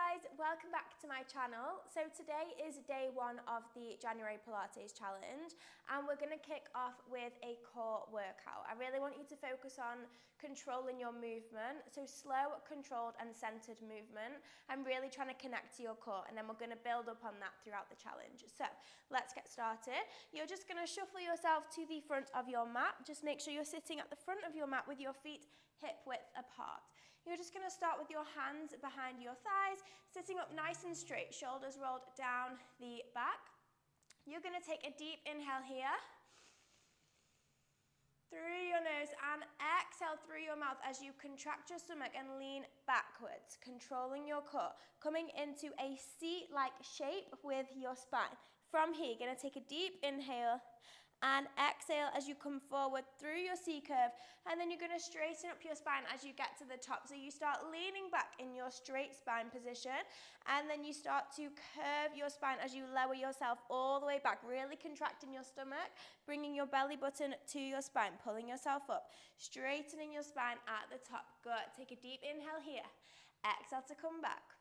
guys, welcome back to my channel. So today is day one of the January Pilates challenge and we're going to kick off with a core workout. I really want you to focus on controlling your movement, so slow, controlled and centered movement. I'm really trying to connect to your core and then we're going to build up on that throughout the challenge. So let's get started. You're just going to shuffle yourself to the front of your mat. Just make sure you're sitting at the front of your mat with your feet hip width apart. You're just going to start with your hands behind your thighs, sitting up nice and straight, shoulders rolled down the back. You're going to take a deep inhale here, through your nose, and exhale through your mouth as you contract your stomach and lean backwards, controlling your core, coming into a C-like shape with your spine. From here, you're going to take a deep inhale and exhale as you come forward through your C-curve, and then you're going to straighten up your spine as you get to the top. So you start leaning back in your straight spine position, and then you start to curve your spine as you lower yourself all the way back, really contracting your stomach, bringing your belly button to your spine, pulling yourself up, straightening your spine at the top. Good. Take a deep inhale here. Exhale to come back.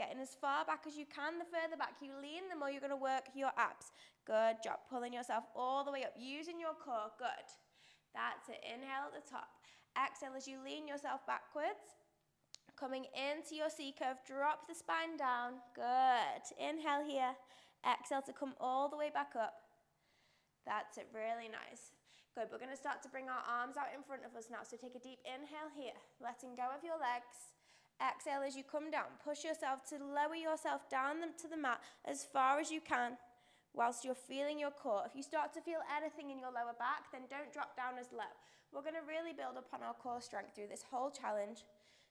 Getting as far back as you can. The further back you lean, the more you're going to work your abs. Good job. Pulling yourself all the way up, using your core. Good. That's it. Inhale at the top. Exhale as you lean yourself backwards. Coming into your C-curve, drop the spine down. Good. Inhale here. Exhale to come all the way back up. That's it. Really nice. Good. We're going to start to bring our arms out in front of us now. So take a deep inhale here, letting go of your legs. Exhale as you come down. Push yourself to lower yourself down to the mat as far as you can whilst you're feeling your core. If you start to feel anything in your lower back, then don't drop down as low. We're going to really build upon our core strength through this whole challenge.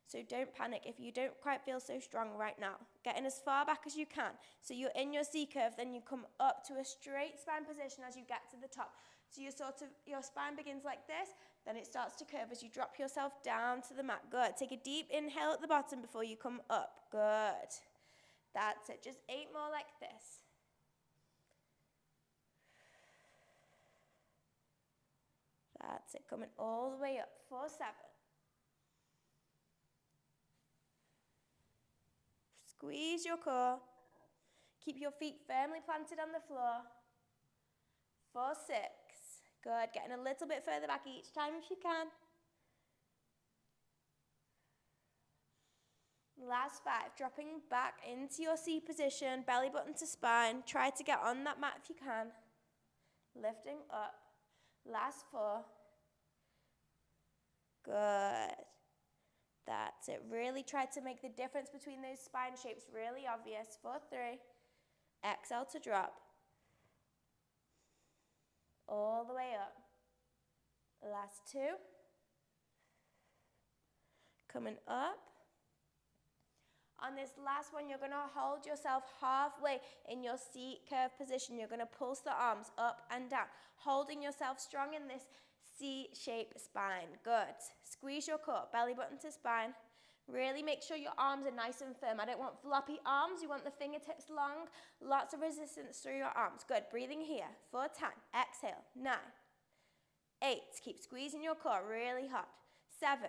So don't panic if you don't quite feel so strong right now. Getting as far back as you can. So you're in your C-curve, then you come up to a straight spine position as you get to the top. So your spine begins like this, then it starts to curve as you drop yourself down to the mat. Good. Take a deep inhale at the bottom before you come up. Good. That's it. Just 8 more like this. That's it. Coming all the way up. 4, 7. Squeeze your core. Keep your feet firmly planted on the floor. 4, 6. Good. Getting a little bit further back each time if you can. Last 5. Dropping back into your C position, belly button to spine. Try to get on that mat if you can. Lifting up. Last 4. Good. That's it. Really try to make the difference between those spine shapes really obvious. 4, 3. Exhale to drop. All the way up. Last 2. Coming up. On this last one, you're going to hold yourself halfway in your C-curve position. You're going to pulse the arms up and down, holding yourself strong in this C-shaped spine. Good. Squeeze your core, belly button to spine. Really make sure your arms are nice and firm. I don't want floppy arms. You want the fingertips long. Lots of resistance through your arms. Good. Breathing here. 4, 10. Exhale. 9. 8. Keep squeezing your core really hard. 7.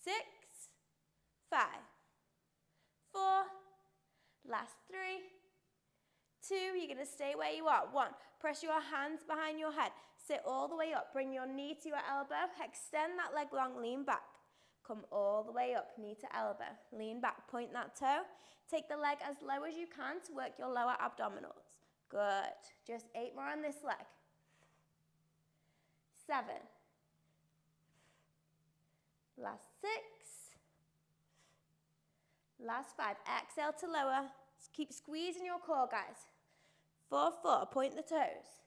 6. 5. 4. Last 3. 2. You're going to stay where you are. 1. Press your hands behind your head. Sit all the way up. Bring your knee to your elbow. Extend that leg long. Lean back. Come all the way up, knee to elbow. Lean back, point that toe. Take the leg as low as you can to work your lower abdominals. Good. Just 8 more on this leg. 7. Last 6. Last 5. Exhale to lower. Keep squeezing your core, guys. 4, 4. Point the toes.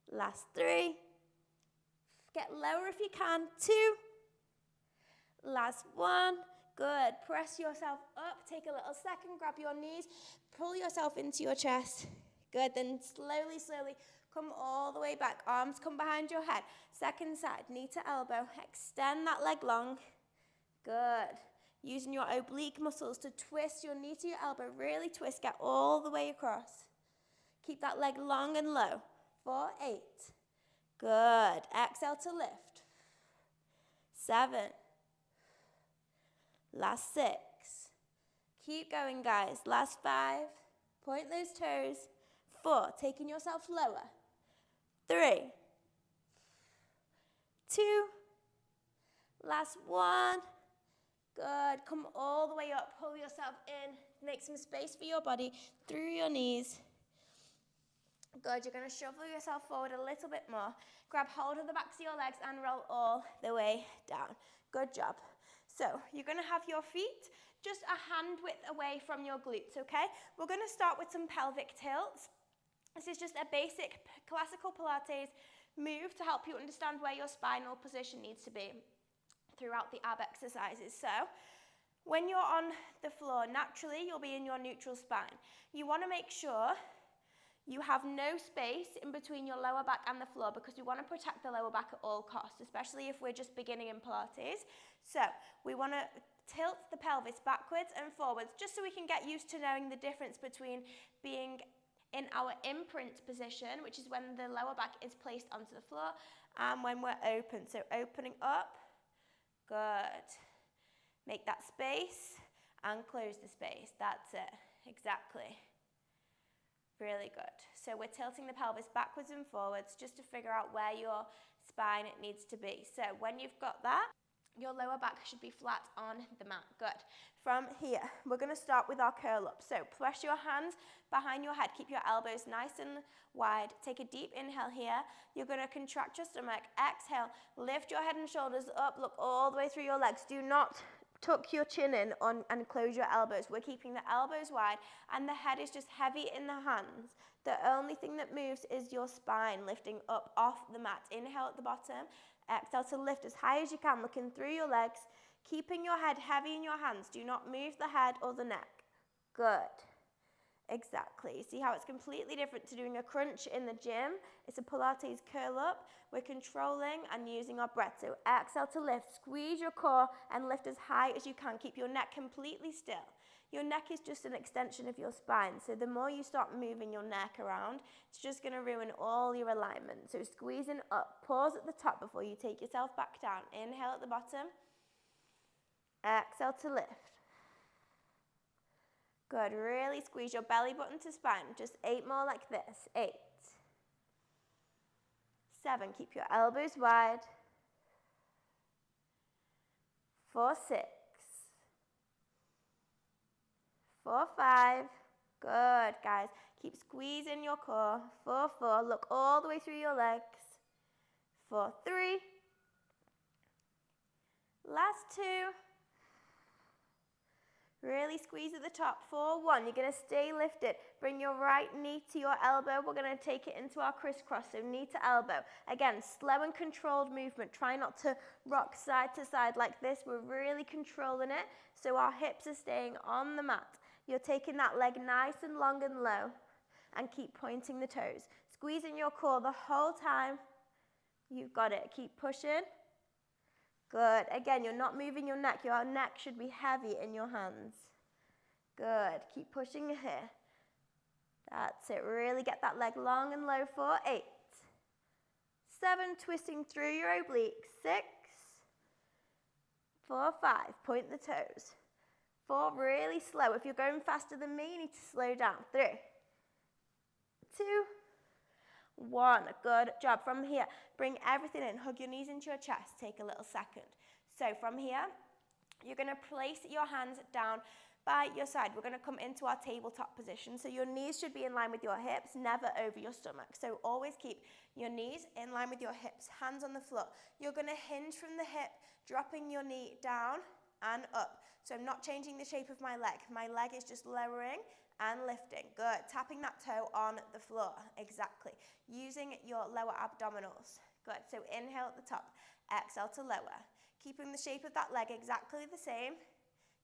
Last 3. Get lower if you can. 2. Last 1. Good. Press yourself up. Take a little second. Grab your knees. Pull yourself into your chest. Good. Then slowly, slowly come all the way back. Arms come behind your head. Second side. Knee to elbow. Extend that leg long. Good. Using your oblique muscles to twist your knee to your elbow. Really twist. Get all the way across. Keep that leg long and low. 4, 8. Good. Exhale to lift. 7. Last 6. Keep going, guys. Last 5. Point those toes. 4. Taking yourself lower. 3. 2. Last 1. Good. Come all the way up. Pull yourself in. Make some space for your body through your knees. Good. You're going to shuffle yourself forward a little bit more. Grab hold of the backs of your legs and roll all the way down. Good job. So you're going to have your feet just a hand width away from your glutes, okay? We're going to start with some pelvic tilts. This is just a basic classical Pilates move to help you understand where your spinal position needs to be throughout the ab exercises. So when you're on the floor, naturally you'll be in your neutral spine. You want to make sure you have no space in between your lower back and the floor because we want to protect the lower back at all costs, especially if we're just beginning in Pilates. So we want to tilt the pelvis backwards and forwards just so we can get used to knowing the difference between being in our imprint position, which is when the lower back is placed onto the floor, and when we're open. So opening up. Good. Make that space and close the space. That's it. Exactly. Really good. So we're tilting the pelvis backwards and forwards just to figure out where your spine needs to be. So when you've got that, your lower back should be flat on the mat. Good. From here, we're going to start with our curl up. So press your hands behind your head. Keep your elbows nice and wide. Take a deep inhale here. You're going to contract your stomach. Exhale. Lift your head and shoulders up. Look all the way through your legs. Do not tuck your chin in and close your elbows. We're keeping the elbows wide and the head is just heavy in the hands. The only thing that moves is your spine lifting up off the mat. Inhale at the bottom. Exhale to lift as high as you can, looking through your legs, keeping your head heavy in your hands. Do not move the head or the neck. Good. Exactly. See how it's completely different to doing a crunch in the gym? It's a Pilates curl up. We're controlling and using our breath. So exhale to lift. Squeeze your core and lift as high as you can. Keep your neck completely still. Your neck is just an extension of your spine. So the more you start moving your neck around, it's just going to ruin all your alignment. So squeezing up. Pause at the top before you take yourself back down. Inhale at the bottom. Exhale to lift. Good. Really squeeze your belly button to spine. Just 8 more like this. 8. 7. Keep your elbows wide. 4, 6. 4, 5. Good, guys. Keep squeezing your core. 4, 4. Look all the way through your legs. 4, 3. Last 2. Really squeeze at the top. 4, 1. You're going to stay lifted. Bring your right knee to your elbow. We're going to take it into our crisscross, so knee to elbow. Again, slow and controlled movement. Try not to rock side to side like this. We're really controlling it, so our hips are staying on the mat. You're taking that leg nice and long and low, and keep pointing the toes. Squeezing your core the whole time. You've got it. Keep pushing. Good. Again, you're not moving your neck. Your neck should be heavy in your hands. Good. Keep pushing here. That's it. Really get that leg long and low for 8. 7. Twisting through your obliques. 6. 4, 5. Point the toes. 4. Really slow. If you're going faster than me, you need to slow down. 3. 2. 1. Good job. From here, bring everything in. Hug your knees into your chest. Take a little second. So from here, you're going to place your hands down by your side. We're going to come into our tabletop position. So your knees should be in line with your hips, never over your stomach. So always keep your knees in line with your hips, hands on the floor. You're going to hinge from the hip, dropping your knee down and up. So I'm not changing the shape of my leg. My leg is just lowering and lifting. Good. Tapping that toe on the floor. Exactly. Using your lower abdominals. Good. So inhale at the top. Exhale to lower. Keeping the shape of that leg exactly the same.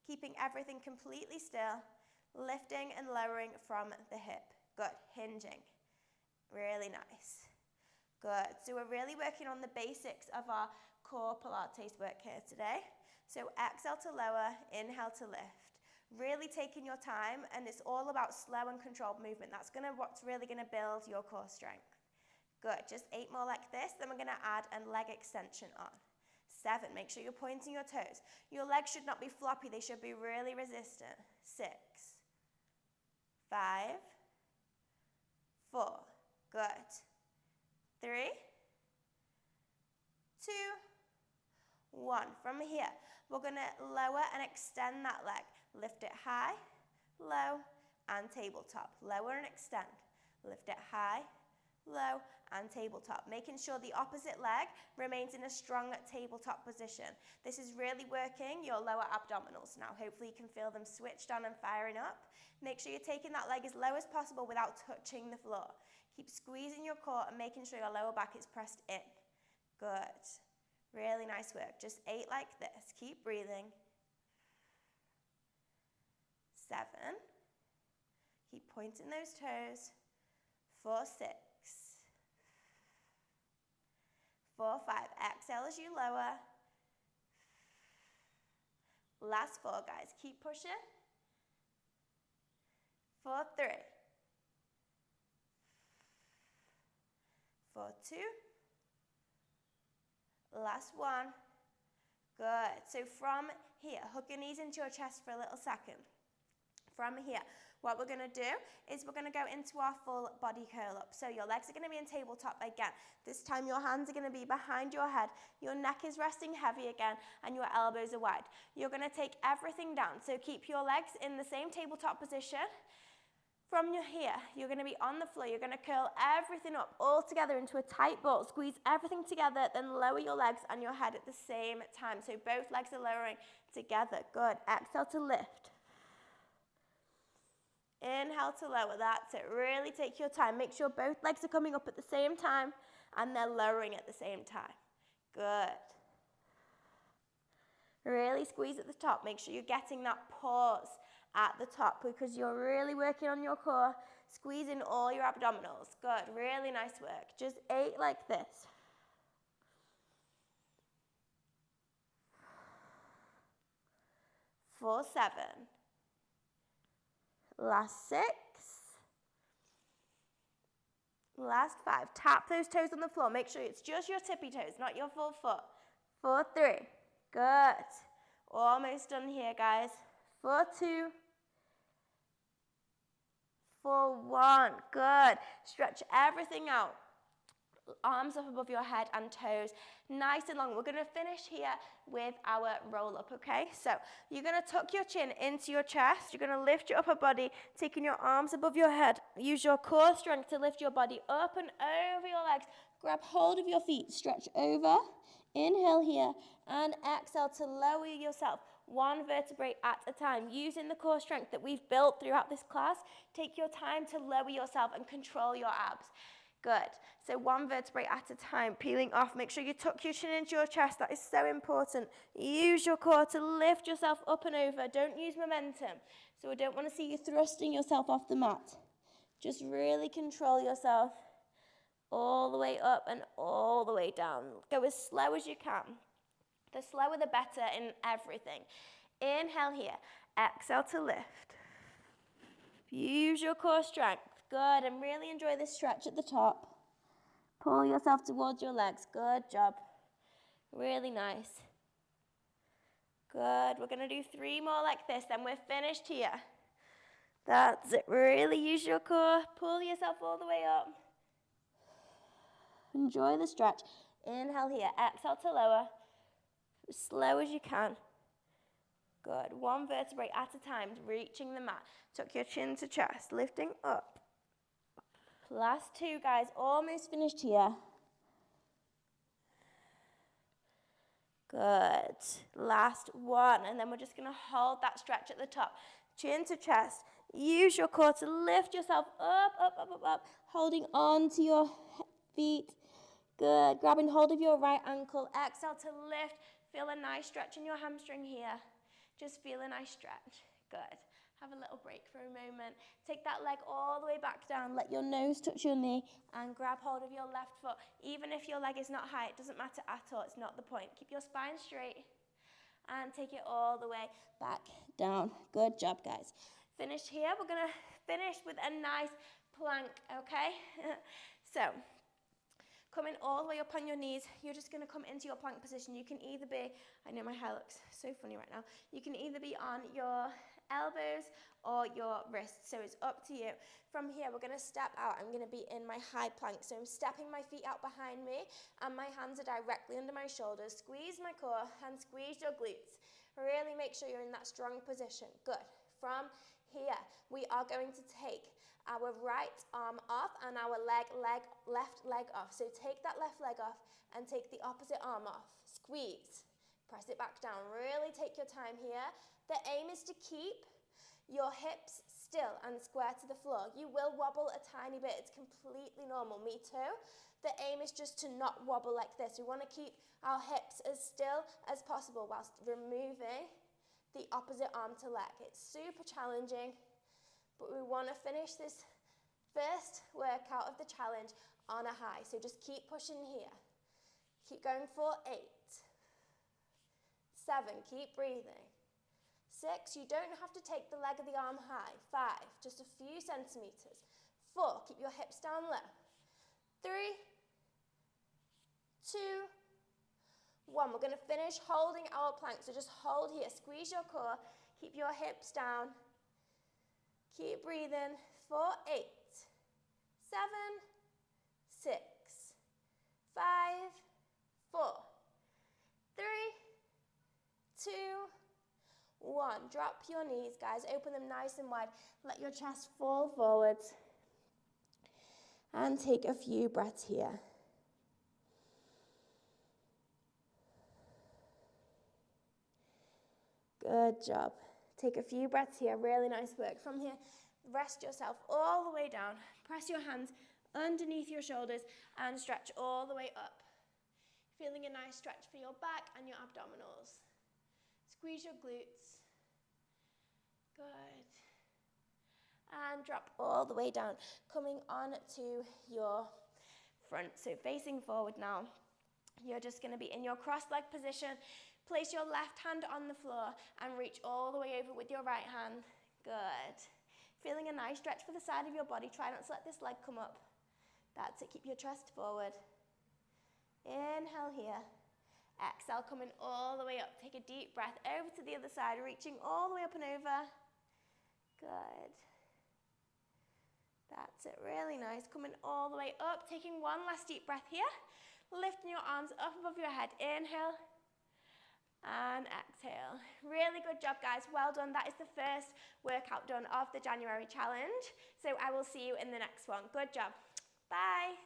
Keeping everything completely still. Lifting and lowering from the hip. Good. Hinging. Really nice. Good. So we're really working on the basics of our core Pilates work here today. So exhale to lower, inhale to lift. Really taking your time, and it's all about slow and controlled movement. That's what's really going to build your core strength. Good. Just 8 more like this. Then we're going to add a leg extension on. 7. Make sure you're pointing your toes. Your legs should not be floppy. They should be really resistant. 6. 5. 4. Good. 3. 2. 1. From here, we're going to lower and extend that leg. Lift it high, low, and tabletop. Lower and extend. Lift it high, low, and tabletop. Making sure the opposite leg remains in a strong tabletop position. This is really working your lower abdominals. Now, hopefully you can feel them switched on and firing up. Make sure you're taking that leg as low as possible without touching the floor. Keep squeezing your core and making sure your lower back is pressed in. Good. Really nice work. Just 8 like this. Keep breathing. 7. Keep pointing those toes. 4, 6. 4, 5. Exhale as you lower. Last 4, guys. Keep pushing. 4, 3. 4, 2. Last 1. Good. So from here, hook your knees into your chest for a little second. From here, what we're going to do is we're going to go into our full body curl up. So your legs are going to be in tabletop again. This time your hands are going to be behind your head. Your neck is resting heavy again and your elbows are wide. You're going to take everything down. So keep your legs in the same tabletop position. From here, you're going to be on the floor. You're going to curl everything up all together into a tight ball. Squeeze everything together, then lower your legs and your head at the same time. So both legs are lowering together. Good. Exhale to lift. Inhale to lower. That's it. Really take your time. Make sure both legs are coming up at the same time and they're lowering at the same time. Good. Really squeeze at the top. Make sure you're getting that pause at the top because you're really working on your core, squeezing all your abdominals. Good. Really nice work. Just 8 like this. 4, 7. Last 6. Last 5. Tap those toes on the floor. Make sure it's just your tippy toes, not your full foot. 4, 3. Good. Almost done here, guys. 4, 2. 4, 1. Good. Stretch everything out. Arms up above your head and toes, nice and long. We're going to finish here with our roll up, okay? So you're going to tuck your chin into your chest. You're going to lift your upper body, taking your arms above your head. Use your core strength to lift your body up and over your legs. Grab hold of your feet, stretch over. Inhale here and exhale to lower yourself 1 vertebrae at a time. Using the core strength that we've built throughout this class, take your time to lower yourself and control your abs. Good. So 1 vertebrae at a time, peeling off. Make sure you tuck your chin into your chest. That is so important. Use your core to lift yourself up and over. Don't use momentum. So I don't want to see you thrusting yourself off the mat. Just really control yourself all the way up and all the way down. Go as slow as you can. The slower the better in everything. Inhale here. Exhale to lift. Use your core strength. Good, and really enjoy this stretch at the top. Pull yourself towards your legs. Good job. Really nice. Good. We're going to do 3 more like this, then we're finished here. That's it. Really use your core. Pull yourself all the way up. Enjoy the stretch. Inhale here. Exhale to lower. As slow as you can. Good. 1 vertebrae at a time, reaching the mat. Tuck your chin to chest, lifting up. Last 2, guys. Almost finished here. Good. Last 1. And then we're just going to hold that stretch at the top. Chin to chest. Use your core to lift yourself up, up, up, up, up. Holding on to your feet. Good. Grabbing hold of your right ankle. Exhale to lift. Feel a nice stretch in your hamstring here. Just feel a nice stretch. Good. Have a little break for a moment. Take that leg all the way back down. Let your nose touch your knee and grab hold of your left foot. Even if your leg is not high, it doesn't matter at all. It's not the point. Keep your spine straight and take it all the way back down. Good job, guys. Finished here. We're going to finish with a nice plank, okay? So Coming all the way up on your knees, you're just going to come into your plank position. You can either be, I know my hair looks so funny right now, you can either be on your elbows or your wrists, so it's up to you. From here, we're going to step out. I'm going to be in my high plank, so I'm stepping my feet out behind me, and my hands are directly under my shoulders. Squeeze my core and squeeze your glutes. Really make sure you're in that strong position. Good. From here, we are going to take our right arm off and our left leg off. So take that left leg off and take the opposite arm off. Squeeze. Press it back down. Really take your time here. The aim is to keep your hips still and square to the floor. You will wobble a tiny bit. It's completely normal. Me too. The aim is just to not wobble like this. We want to keep our hips as still as possible whilst removing the opposite arm to leg. It's super challenging, but we want to finish this first workout of the challenge on a high. So just keep pushing here. Keep going for 8. 7, keep breathing. 6, you don't have to take the leg of the arm high. 5, just a few centimeters. 4, keep your hips down low. 3, 2, 1. We're going to finish holding our plank. So just hold here. Squeeze your core. Keep your hips down. Keep breathing for 8, 7, 6, 5, 4, 3, 2, 1. Drop your knees, guys. Open them nice and wide. Let your chest fall forwards. And take a few breaths here. Good job. Take a few breaths here. Really nice work. From here, rest yourself all the way down. Press your hands underneath your shoulders and stretch all the way up. Feeling a nice stretch for your back and your abdominals. Squeeze your glutes. Good. And drop all the way down. Coming on to your front. So facing forward now. You're just going to be in your cross-leg position. Place your left hand on the floor and reach all the way over with your right hand. Good. Feeling a nice stretch for the side of your body. Try not to let this leg come up. That's it. Keep your chest forward. Inhale here. Exhale, coming all the way up. Take a deep breath over to the other side, reaching all the way up and over. Good. That's it. Really nice. Coming all the way up. Taking one last deep breath here. Lifting your arms up above your head. Inhale. And exhale. Really good job, guys. Well done. That is the first workout done of the January challenge. So I will see you in the next one. Good job. Bye.